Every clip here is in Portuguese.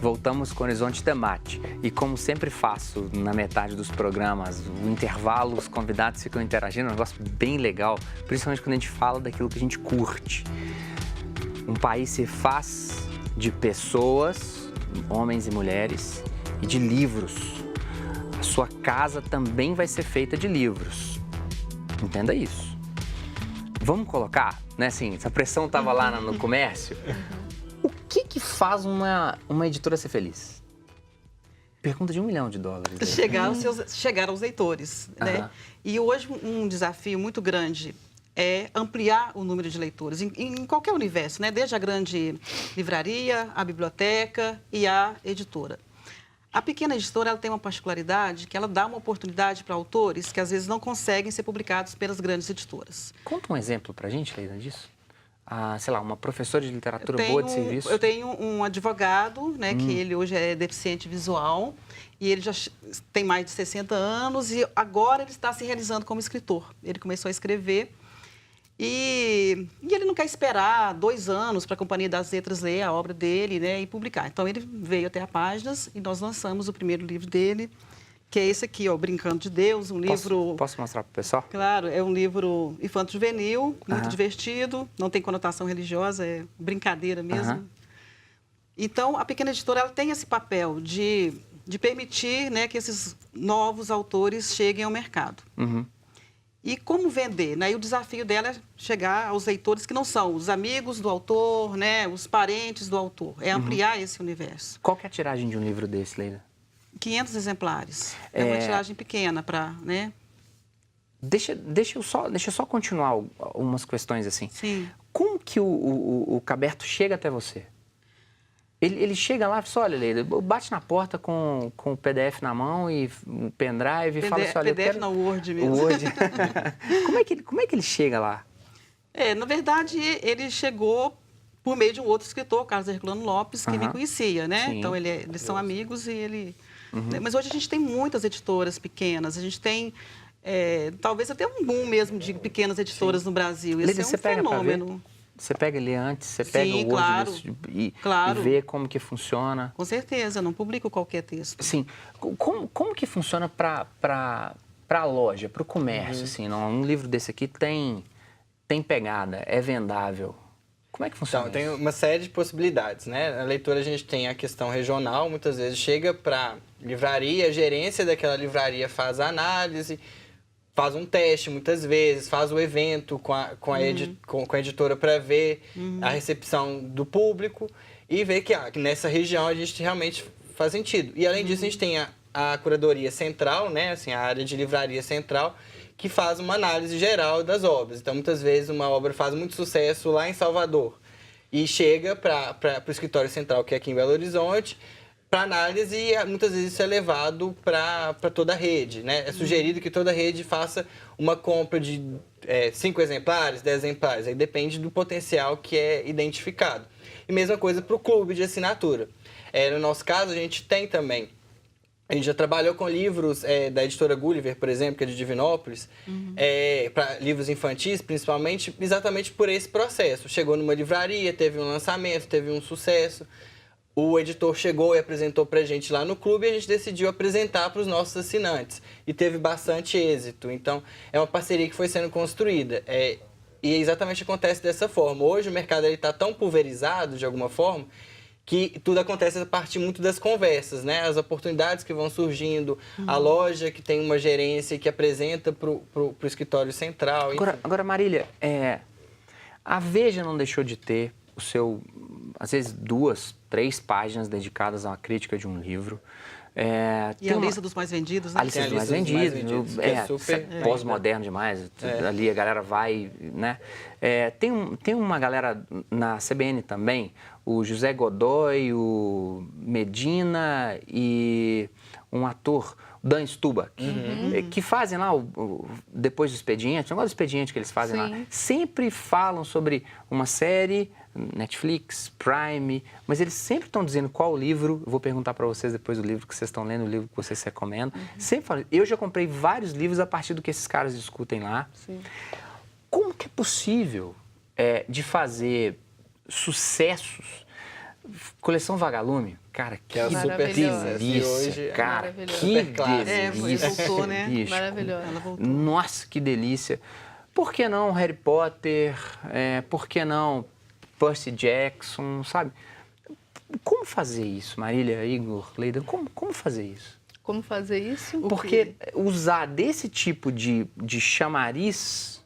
Voltamos com o Horizonte Debate e, como sempre faço na metade dos programas, o intervalo, os convidados ficam interagindo, é um negócio bem legal, principalmente quando a gente fala daquilo que a gente curte. Um país se faz de pessoas, homens e mulheres, e de livros. A sua casa também vai ser feita de livros. Entenda isso. Vamos colocar, né, assim, essa pressão estava lá no comércio. O que faz uma editora ser feliz? Pergunta de $1 milhão. Chegar aos leitores, né? E hoje um desafio muito grande é ampliar o número de leitores em qualquer universo, né? Desde a grande livraria, a biblioteca e a editora. A pequena editora, ela tem uma particularidade que ela dá uma oportunidade para autores que às vezes não conseguem ser publicados pelas grandes editoras. Conta um exemplo para a gente, Leila, disso. Sei lá, uma professora de literatura boa de serviço? Eu tenho um advogado, né, que ele hoje é deficiente visual, e ele já tem mais de 60 anos, e agora ele está se realizando como escritor. Ele começou a escrever, e ele não quer esperar 2 anos para a Companhia das Letras ler a obra dele, né, e publicar. Então, ele veio até a Páginas, e nós lançamos o primeiro livro dele, que é esse aqui, ó, Brincando de Deus, um livro... Posso mostrar para o pessoal? Claro, é um livro infanto-juvenil, muito divertido, não tem conotação religiosa, é brincadeira mesmo. Então, a pequena editora, ela tem esse papel de permitir, né, que esses novos autores cheguem ao mercado. E como vender, né? E o desafio dela é chegar aos leitores que não são os amigos do autor, né, os parentes do autor, é ampliar esse universo. Qual que é a tiragem de um livro desse, Leila? 500 exemplares. É uma tiragem pequena para, né? Deixa eu só continuar umas questões assim. Sim. Como que o Caberto chega até você? Ele chega lá e fala, olha, Leila, bate na porta com o PDF na mão e um pendrive e fala assim, olha, PDF na Word mesmo. Word. como é que ele chega lá? Na verdade, ele chegou por meio de um outro escritor, Carlos Herculano Lopes, que me conhecia, né? Sim. Então, eles são amigos e ele... Mas hoje a gente tem muitas editoras pequenas, a gente tem talvez até um boom mesmo de pequenas editoras no Brasil. Esse é um fenômeno. Você pega ele antes, você pega o Word e vê como que funciona? Com certeza, não publico qualquer texto. Sim. Como que funciona para a loja, para o comércio? Assim, um livro desse aqui tem pegada, é vendável. Como é que funciona Então, tem uma série de possibilidades, né? Na leitura a gente tem a questão regional, muitas vezes chega para livraria, a gerência daquela livraria faz a análise, faz um teste muitas vezes, faz o evento com a editora para ver a recepção do público e ver que nessa região a gente realmente faz sentido. E além disso a gente tem a curadoria central, né? Assim, a área de livraria central, que faz uma análise geral das obras. Então, muitas vezes, uma obra faz muito sucesso lá em Salvador e chega para o escritório central, que é aqui em Belo Horizonte, para análise e muitas vezes isso é levado para toda a rede, né? É sugerido que toda a rede faça uma compra de 5 exemplares, 10 exemplares, aí depende do potencial que é identificado. E mesma coisa para o clube de assinatura. No nosso caso, a gente tem também. A gente já trabalhou com livros da editora Gulliver, por exemplo, que é de Divinópolis, para livros infantis, principalmente, exatamente por esse processo. Chegou numa livraria, teve um lançamento, teve um sucesso. O editor chegou e apresentou para a gente lá no clube e a gente decidiu apresentar para os nossos assinantes. E teve bastante êxito. Então, é uma parceria que foi sendo construída. E exatamente acontece dessa forma. Hoje o mercado está tão pulverizado, de alguma forma, que tudo acontece a partir muito das conversas, né? As oportunidades que vão surgindo, a loja que tem uma gerência que apresenta para o escritório central. Agora, Marília, a Veja não deixou de ter o seu, às vezes, 2, 3 páginas dedicadas a uma crítica de um livro. E a lista dos mais vendidos, né? A lista dos mais vendidos, pós-moderno demais, ali a galera vai, né? Tem uma galera na CBN também, o José Godoy, o Medina e um ator, o Dan Stuba, que fazem lá, depois do expediente, o negócio do expediente que eles fazem lá, sempre falam sobre uma série, Netflix, Prime, mas eles sempre estão dizendo qual livro. Eu vou perguntar para vocês depois do livro que vocês estão lendo, o livro que vocês recomendam. Sempre falam. Eu já comprei vários livros a partir do que esses caras discutem lá. como que é possível de fazer sucessos? Coleção Vagalume, cara, que é super delícia, hoje cara, é que delícia. Voltou, né? Bicho. Maravilhosa. Ela voltou. Nossa, que delícia. Por que não Harry Potter? Por que não Percy Jackson, sabe? Como fazer isso, Marília, Igor, Leida? Como fazer isso? Como fazer isso? Porque usar desse tipo de chamariz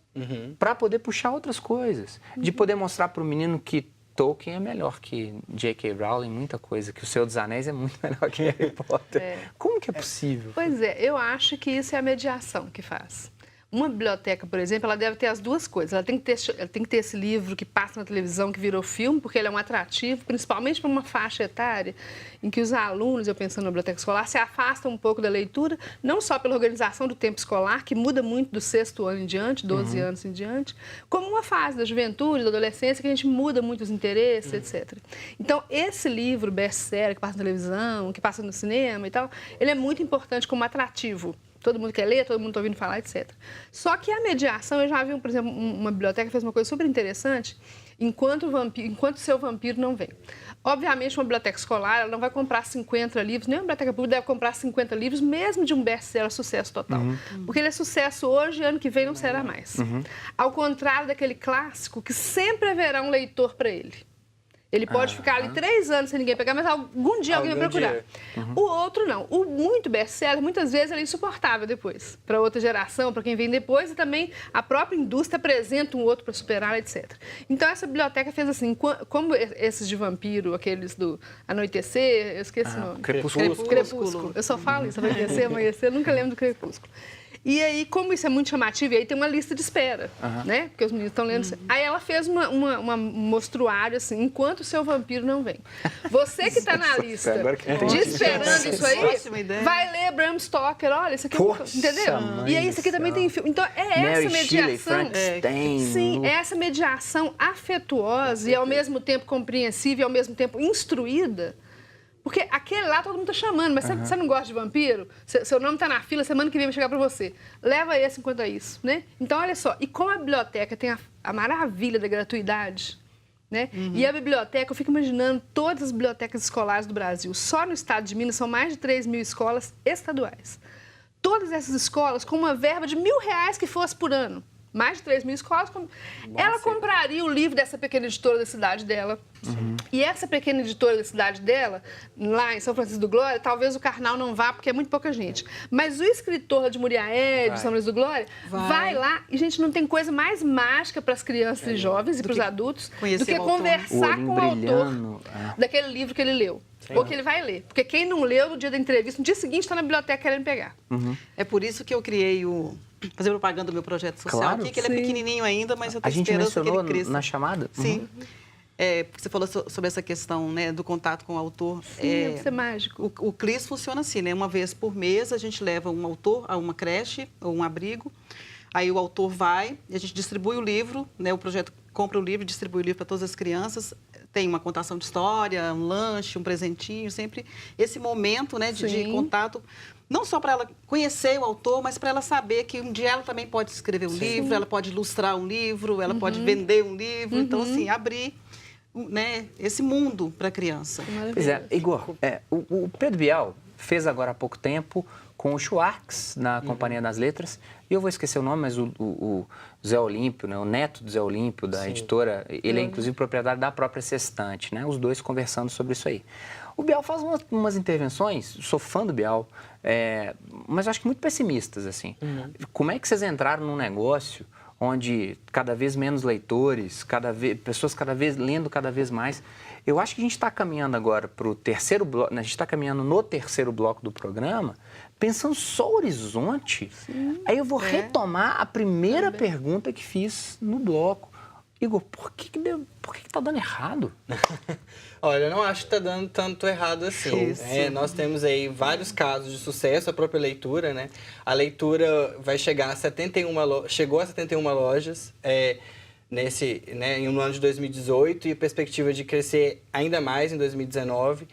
para poder puxar outras coisas. De poder mostrar para o menino que Tolkien é melhor que J.K. Rowling, muita coisa, que O Senhor dos Anéis é muito melhor que Harry Potter. Como que é possível? Pois é, eu acho que isso é a mediação que faz. Uma biblioteca, por exemplo, ela deve ter as duas coisas. Ela tem que ter esse livro que passa na televisão, que virou filme, porque ele é um atrativo, principalmente para uma faixa etária em que os alunos, eu pensando na biblioteca escolar, se afastam um pouco da leitura, não só pela organização do tempo escolar, que muda muito do 6º ano em diante, 12 anos em diante, como uma fase da juventude, da adolescência, que a gente muda muito os interesses, etc. Então, esse livro best-seller que passa na televisão, que passa no cinema e tal, ele é muito importante como atrativo. Todo mundo quer ler, todo mundo está ouvindo falar, etc. Só que a mediação, eu já vi, por exemplo, uma biblioteca fez uma coisa super interessante, enquanto o seu vampiro não vem. Obviamente, uma biblioteca escolar, ela não vai comprar 50 livros, nem uma biblioteca pública deve comprar 50 livros, mesmo de um best-seller sucesso total. Porque ele é sucesso hoje e ano que vem não será mais. Ao contrário daquele clássico, que sempre haverá um leitor para ele. Ele pode ficar ali 3 anos sem ninguém pegar, mas algum dia alguém vai procurar. O outro não. O muito best-seller, muitas vezes, ele é insuportável depois. Para outra geração, para quem vem depois, e também a própria indústria apresenta um outro para superar, etc. Então, essa biblioteca fez assim, como esses de vampiro, aqueles do Anoitecer, eu esqueci o nome. Crepúsculo. Eu só falo isso, Anoitecer, Amanhecer, eu nunca lembro do Crepúsculo. E aí, como isso é muito chamativo, e aí tem uma lista de espera, né? Porque os meninos estão lendo. Aí ela fez um mostruário, assim, enquanto o seu vampiro não vem. Você que está na lista esperando isso aí, vai ler Bram Stoker. Olha, isso aqui é entendeu? E aí, isso aqui também tem filme. Então, essa mediação. Sim, essa mediação afetuosa e ao mesmo tempo compreensiva e ao mesmo tempo instruída. Porque aquele lá todo mundo tá chamando, mas você não gosta de vampiro? Seu nome tá na fila, semana que vem vai chegar para você. Leva esse enquanto é isso, né? Então, olha só, e como a biblioteca tem a maravilha da gratuidade, né? E a biblioteca, eu fico imaginando todas as bibliotecas escolares do Brasil. Só no estado de Minas são mais de 3.000 escolas estaduais. Todas essas escolas com uma verba de R$1.000 que fosse por ano. Mais de 3.000 escolas. Ela compraria o livro dessa pequena editora da cidade dela. E essa pequena editora da cidade dela, lá em São Francisco do Glória, talvez o Karnal não vá, porque é muito pouca gente. Mas o escritor de Muriaé, de São Francisco do Glória, vai lá. E, gente, não tem coisa mais mágica para as crianças e jovens e para os adultos do que conversar com o autor daquele livro que ele leu. Ou que ele vai ler. Porque quem não leu no dia da entrevista, no dia seguinte está na biblioteca querendo pegar. É por isso que eu criei fazer propaganda do meu projeto social aqui, que ele é pequenininho ainda, mas eu tenho esperança que ele cresça. Na chamada? Sim. Porque você falou sobre essa questão, né, do contato com o autor. Sim, deve ser mágico. O CLIS funciona assim, né? Uma vez por mês a gente leva um autor a uma creche ou um abrigo. Aí o autor vai, a gente distribui o livro, né? O projeto compra o livro, distribui o livro para todas as crianças. Tem uma contação de história, um lanche, um presentinho, sempre esse momento, né, de contato. Não só para ela conhecer o autor, mas para ela saber que um dia ela também pode escrever um livro, ela pode ilustrar um livro, ela pode vender um livro. Então, assim, abrir, né, esse mundo para a criança. Pois é, Igor, o Pedro Bial fez agora há pouco tempo com o Schwartz, na Companhia das Letras, e eu vou esquecer o nome, mas o Zé Olímpio, né, o neto do Zé Olímpio, da editora, ele é inclusive proprietário da própria Sextante, né, os dois conversando sobre isso aí. O Bial faz umas intervenções, sou fã do Bial, mas acho que muito pessimistas, assim. Como é que vocês entraram num negócio onde cada vez menos leitores, pessoas cada vez lendo cada vez mais? Eu acho que a gente está caminhando agora para o terceiro bloco, a gente está caminhando no terceiro bloco do programa, pensando só o horizonte. Aí eu vou retomar a primeira pergunta que fiz no bloco. Igor, por que está dando errado? Olha, eu não acho que está dando tanto errado assim. Nós temos aí vários casos de sucesso, a própria leitura, né? A leitura vai chegar a chegou a 71 lojas no ano de 2018 e perspectiva de crescer ainda mais em 2019.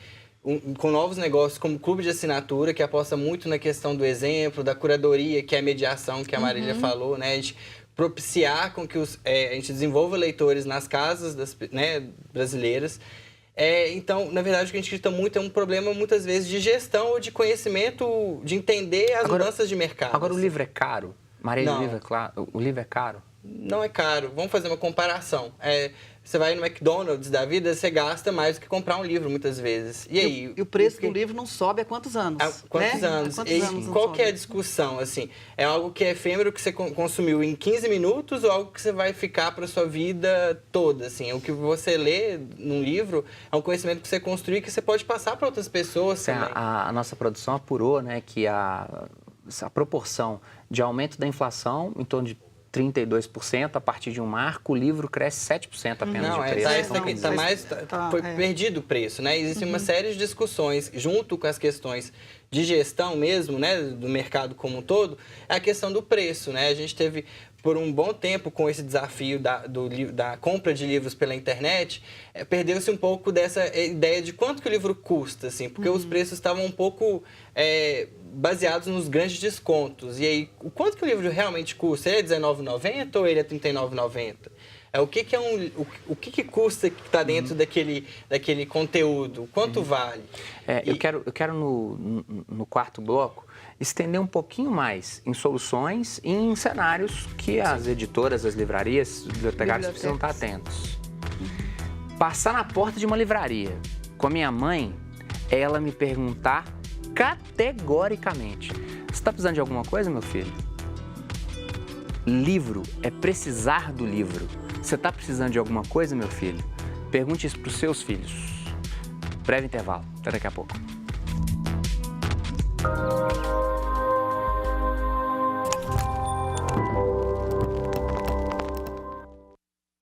Com novos negócios como Clube de Assinatura, que aposta muito na questão do exemplo, da curadoria, que é a mediação que a Marília falou, né? De propiciar com que a gente desenvolva leitores nas casas brasileiras. Então, na verdade, o que a gente acredita muito é um problema, muitas vezes, de gestão ou de conhecimento, de entender as mudanças de mercado. Agora, o livro é caro? Maria, Não. o livro é caro? Não é caro. Vamos fazer uma comparação. Você vai no McDonald's da vida, você gasta mais do que comprar um livro, muitas vezes. E aí? E o preço do livro não sobe há quantos anos? Há quantos anos? Há quantos anos não Qual sobe? que é a discussão, assim? É algo que é efêmero, que você consumiu em 15 minutos ou algo que você vai ficar para sua vida toda, assim? O que você lê num livro é um conhecimento que você construiu e que você pode passar para outras pessoas também. A nossa produção apurou, né, que a proporção de aumento da inflação em torno de 32%, a partir de um marco, o livro cresce 7% apenas de preço. Foi perdido o preço, né? Existe uma série de discussões, junto com as questões de gestão mesmo, né, do mercado como um todo, é a questão do preço, né? A gente teve, por um bom tempo, com esse desafio da compra de livros pela internet, perdeu-se um pouco dessa ideia de quanto que o livro custa, assim, porque os preços estavam um pouco baseados nos grandes descontos. E aí, o quanto que o livro realmente custa? Ele é R$19,90 ou ele é R$39,90? O que custa que está dentro daquele conteúdo? Quanto vale? Eu quero no quarto bloco, estender um pouquinho mais em soluções e em cenários que as editoras, as livrarias, os bibliotecários precisam estar atentos. Passar na porta de uma livraria com a minha mãe, ela me perguntar categoricamente: você está precisando de alguma coisa, meu filho? Livro é precisar do livro. Você está precisando de alguma coisa, meu filho? Pergunte isso para os seus filhos. Breve intervalo. Até daqui a pouco.